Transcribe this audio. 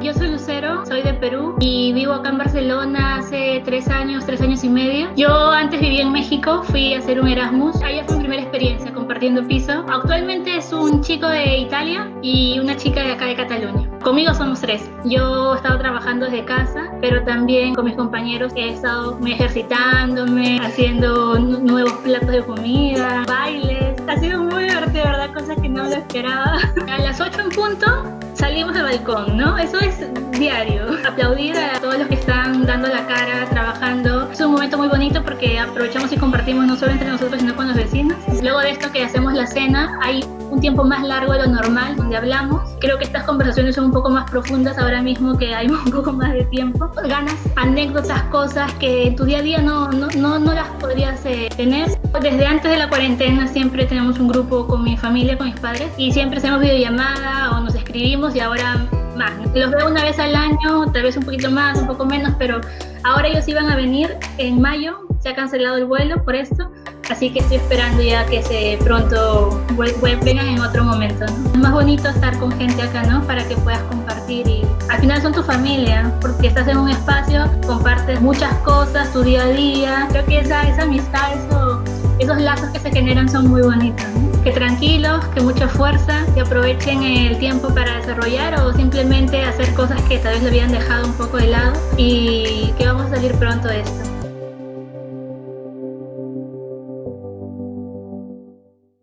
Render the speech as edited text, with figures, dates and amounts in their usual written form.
Yo soy Lucero, soy de Perú y vivo acá en Barcelona hace 3 años y medio. Yo antes vivía en México, fui a hacer un Erasmus. Allá fue mi primera experiencia compartiendo piso. Actualmente es un chico de Italia y una chica de acá de Cataluña. Conmigo somos tres. Yo he estado trabajando desde casa, pero también con mis compañeros he estado ejercitándome, haciendo nuevos platos de comida, bailes. Ha sido muy divertido, ¿verdad? Cosas que no lo esperaba. A las 8 en punto salimos al balcón, ¿no? Eso es diario. Aplaudir a todos los que están dando la cara, trabajando. Es un momento muy bonito porque aprovechamos y compartimos no solo entre nosotros, sino con los vecinos. Luego de esto que hacemos la cena, hay un tiempo más largo de lo normal donde hablamos. Creo que estas conversaciones son un poco más profundas ahora mismo que hay un poco más de tiempo. Ganas anécdotas, cosas que en tu día a día no las podrías tener. Desde antes de la cuarentena siempre tenemos un grupo con mi familia, con mis padres, y siempre hacemos videollamada o nos escribimos y ahora más. Los veo una vez al año, tal vez un poquito más, un poco menos, pero ahora ellos iban a venir en mayo. Se ha cancelado el vuelo por esto, así que estoy esperando ya que pronto vengan en otro momento, ¿no? Es más bonito estar con gente acá, ¿no? Para que puedas compartir y al final son tu familia, porque estás en un espacio, compartes muchas cosas, tu día a día. Creo que esa amistad, esos lazos que se generan son muy bonitos, ¿no? Que tranquilos, que mucha fuerza, que aprovechen el tiempo para desarrollar o simplemente hacer cosas que tal vez lo habían dejado un poco de lado y que vamos a salir pronto de esto.